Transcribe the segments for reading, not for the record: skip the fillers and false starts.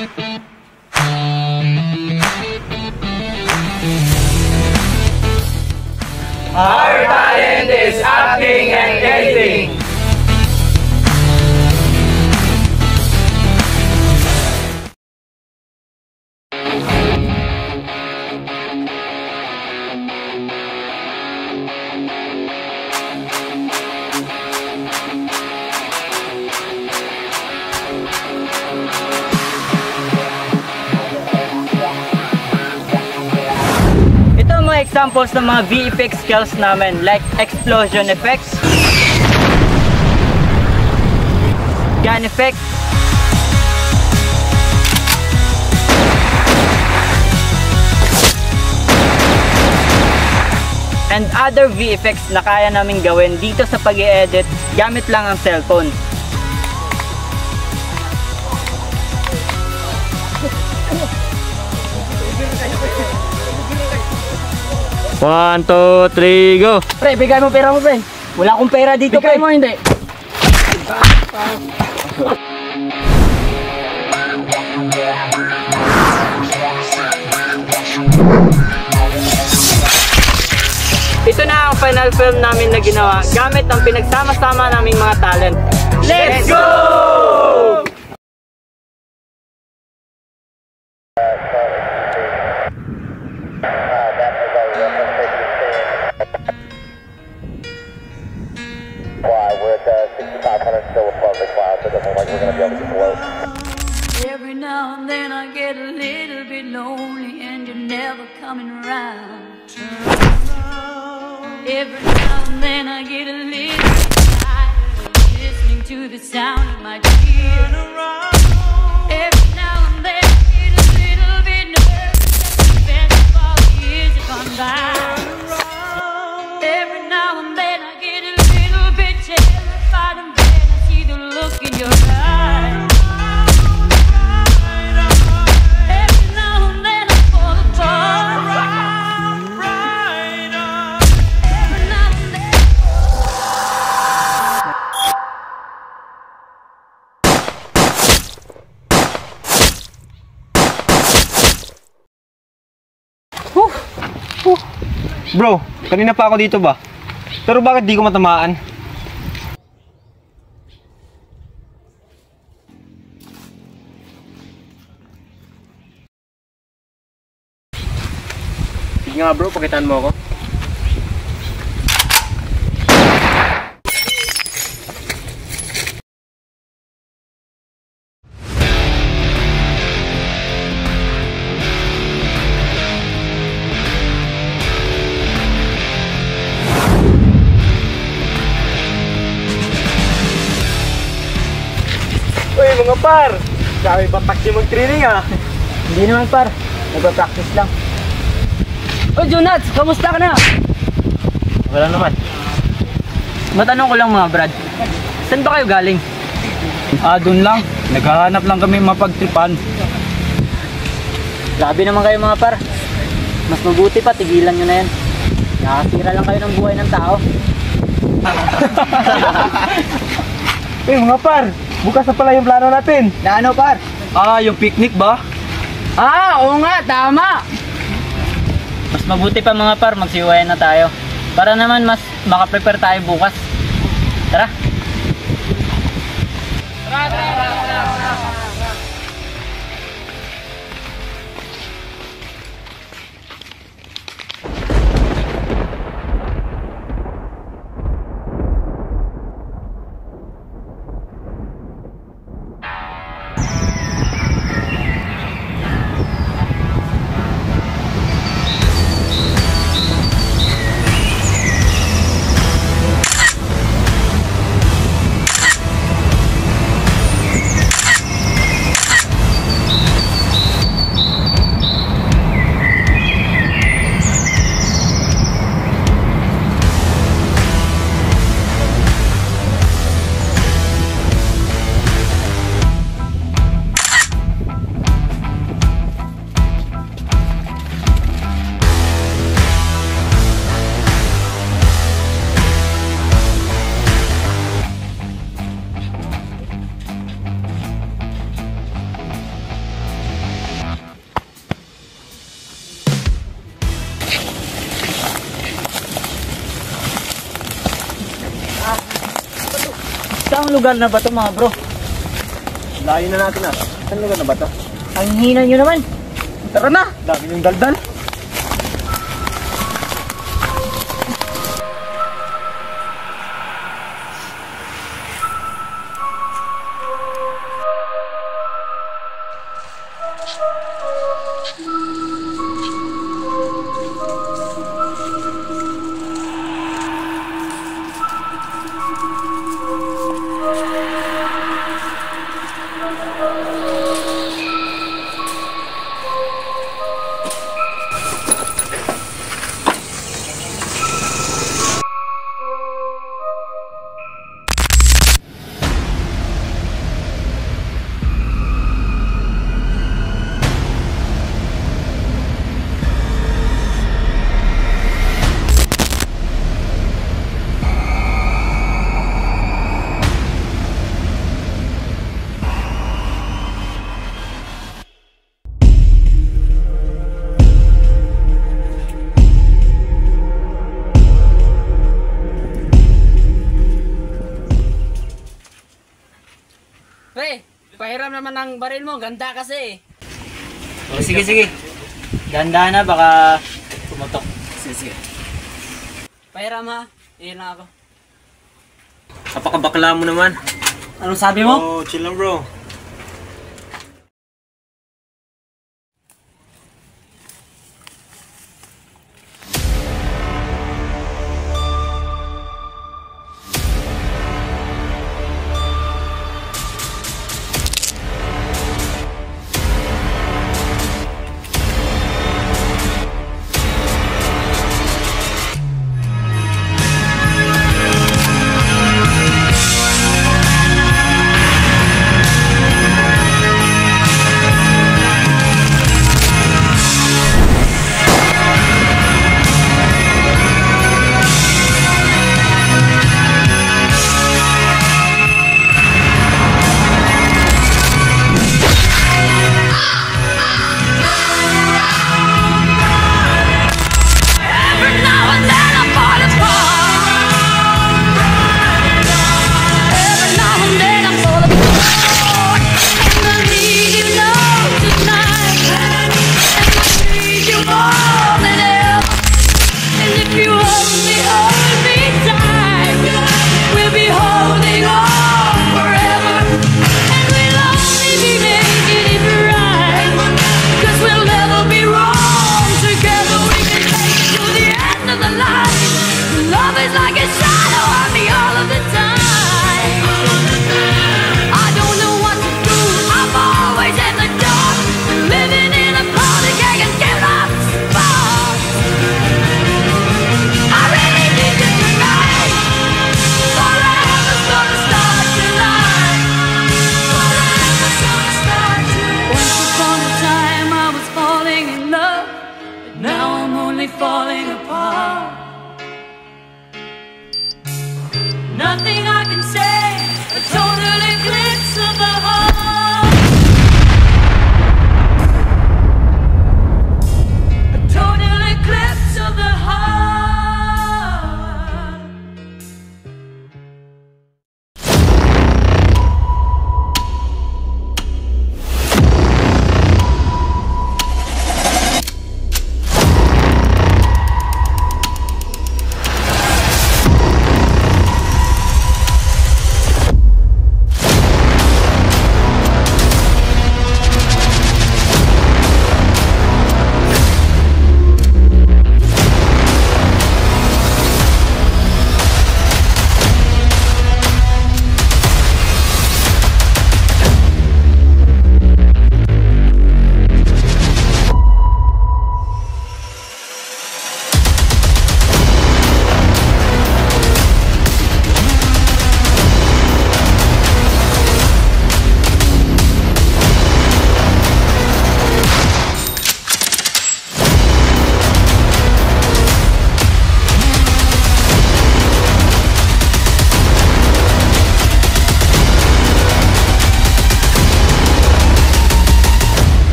Our talent is acting and editing. Examples ng mga VFX skills namin like explosion effects, gun effects, and other VFX na kaya namin gawin dito sa pag-i-edit gamit lang ang cellphone. One, two, three, go! Pre, bigay mo pera mo, pre. Wala akong pera dito, pre. Bigay mo, hindi. Ito na ang final film namin na ginawa gamit ang pinagsama-sama naming mga talent. Let's go! We're at 6,500 still above the clouds, so it doesn't look like we're going to be able to get below. Every now and then I get a little bit lonely and you're never coming around. Every now and then I get a little bit tired of listening to the sound of my tears. Every now and then I get a little bit nervous at the best of all the years have gone by. Every now and then I get a little bit terrified and then I see the look in your eyes. Every now and then I fall apart. Every now and then. Bro, kanina pa ako dito ba? Pero bakit di ko matamaan? Sige nga bro, pakitaan mo ako. Uy mga par! Sabi ba taksi mag-training ah? Hindi naman, par. Nagpa-practice lang. Oh, Junats! Kamusta ka na? Wala naman. Matanong ko lang mga brad. Saan ba kayo galing? Doon lang. Naghahanap lang kami mapagtripan. Grabe naman kayo mga par. Mas mabuti pa, tigilan nyo na yan. Nakasira lang kayo ng buhay ng tao. Uy mga par! Bukas na pala yung plano natin. Na ano, par? Yung picnic ba? Oo nga, tama! Mas mabuti pa mga par, magsiwayan na tayo. Para naman mas makaprepare tayo bukas. Tara! Saan lugar na ba to mga bro? Layo na natin ah. Saan lugar na ba to? Ang hina nyo naman. Tara na! Dami yung daldal. Pre, pahiram naman ng baril mo. Ganda kasi eh. Oh, sige, sige. Ganda na, baka pumutok. Sige, sige. Pahiram ha. Iyan lang ako. Kapakabakla mo naman. Anong sabi mo? Oh, chill lang bro.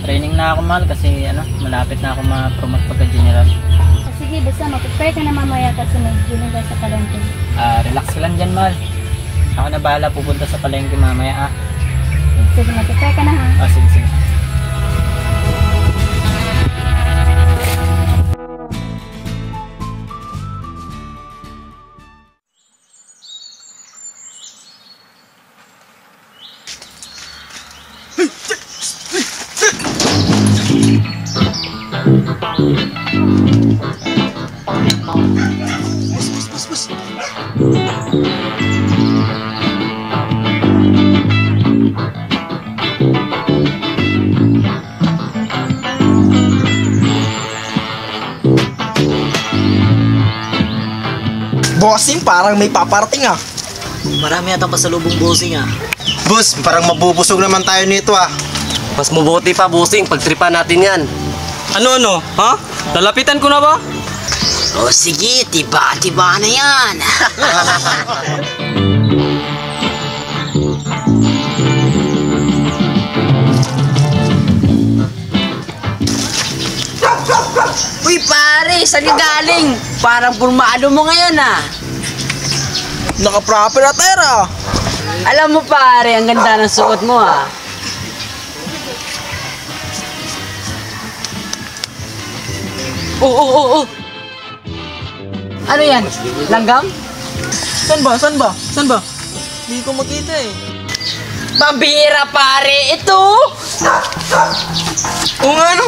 Training na ako, mahal, kasi malapit na ako ma-promote pagka-general. Sige, basta mag-prepare ka na mamaya kasi may giling ka sa palengke. Relax ka lang dyan, mahal. Ako na bahala pupunta sa palengke mamaya, Sige, mag-prepare ka na ha. Sige, sige. Bossing, parang may paparating ah. Marami yata pasalubong bossing ah. Boss, parang mabubusog naman tayo nito ah. Mas mabuti pa bossing, pagtripan natin yan. Ano? Ha? Lalapitan ko na ba? O sige, tiba-tiba na yan. Uy pare, saan ka galing? Parang pulmado mo ngayon ah. Naka-proper attire ah. Alam mo pare, ang ganda ng suot mo ah. Oh. Ano yan? Langgam? Saan ba? Hindi ko makita eh. Pambira pare, ito! Oo nga no.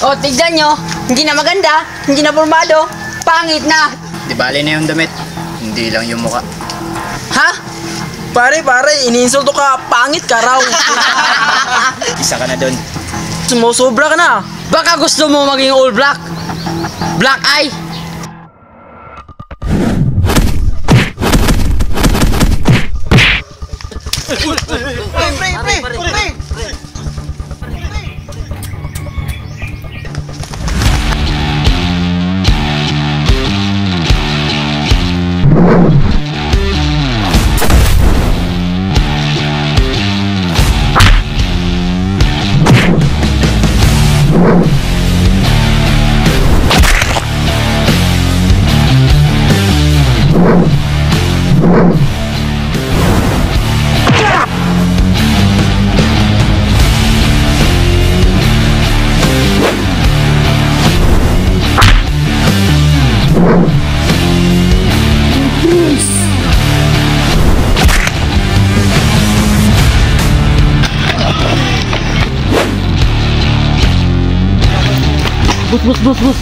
O, tignan nyo. Hindi na maganda. Hindi na formado. Pangit na. Di bali na yung damit. Hindi lang yung mukha. Ha? Pare, iniinsulto ka. Pangit ka raw. Isa ka na dun. Sumusobra ka na. Baka gusto mo maging all black. Black eye. Pre. Bus.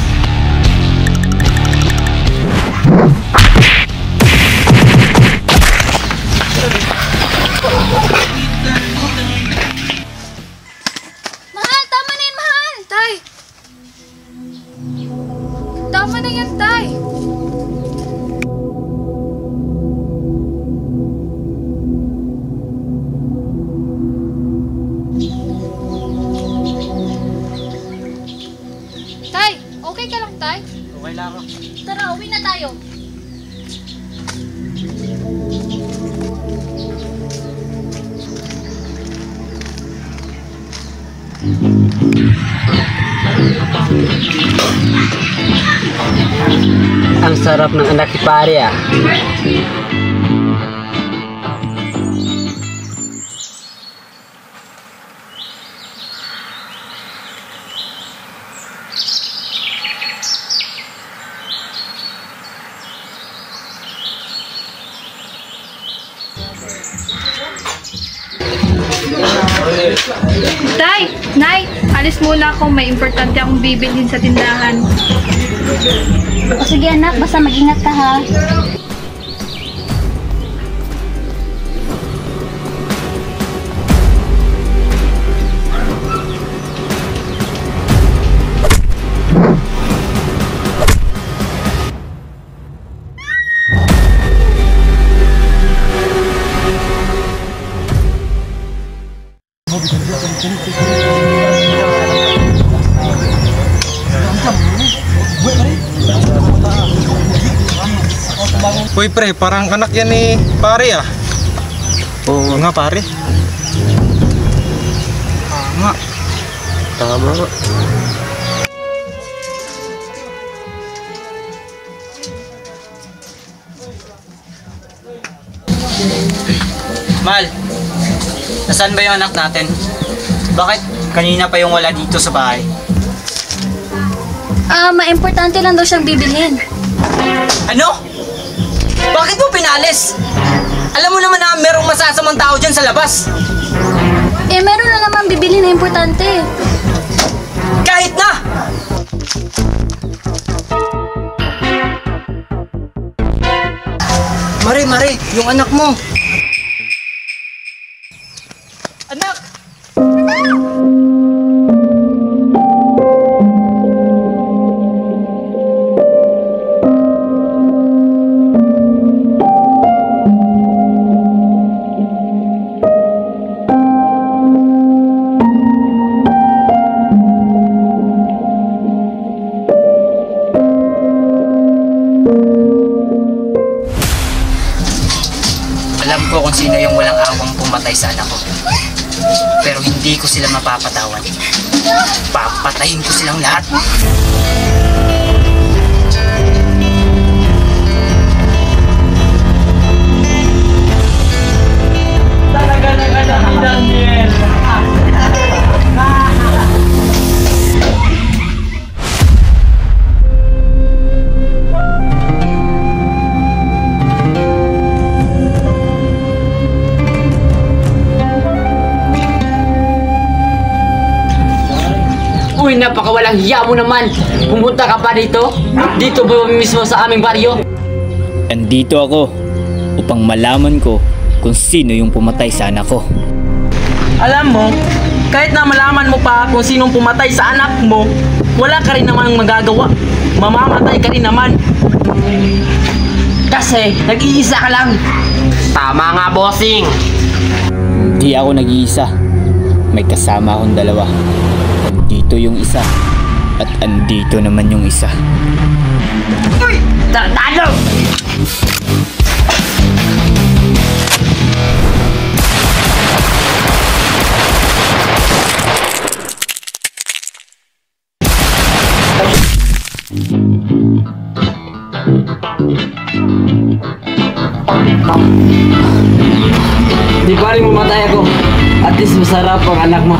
Mahal, tama na yan, mahal! Tay! Tama na yan, tay! Tay, okay ka lang, tay? Okay lang ako. Tara, uwi na tayo. Ang sarap ng anak ni pare ah. Tay! Nay! Alis muna ako. May importante akong bibilhin sa tindahan. O sige anak, basta mag-ingat ka ha. Uy pre, parang anak yan ni pare ah. Oo nga pare. Tama. Tama nga. Mal, nasaan ba yung anak natin? Bakit kanina pa yung wala dito sa bahay? Maimportante lang daw siyang bibilhin. Ano? Bakit mo pinalis? Alam mo naman na merong masasamang tao dyan sa labas. Meron na naman bibili na importante. Kahit na! Mare, yung anak mo. Anak! Alam ko kung sino yung walang awang pumatay sa anak ko. Pero hindi ko sila mapapatawan. Papatayin ko silang lahat. Talaga na si Daniel. Uy, napakawalang hiya mo naman. Pumunta ka pa dito? Dito ba mismo sa aming baryo? Andito ako upang malaman ko kung sino yung pumatay sa anak ko. Alam mo, kahit na malaman mo pa kung sinong pumatay sa anak mo, wala ka rin naman magagawa. Mamamatay ka rin naman. Kasi nag-iisa ka lang. Tama nga, bossing. Hindi ako nag-iisa. May kasama akong dalawa. Andito yung isa at andito naman yung isa. Uy! Tardado! Di pa rin mamatay ako. At least masarap ang anak mo.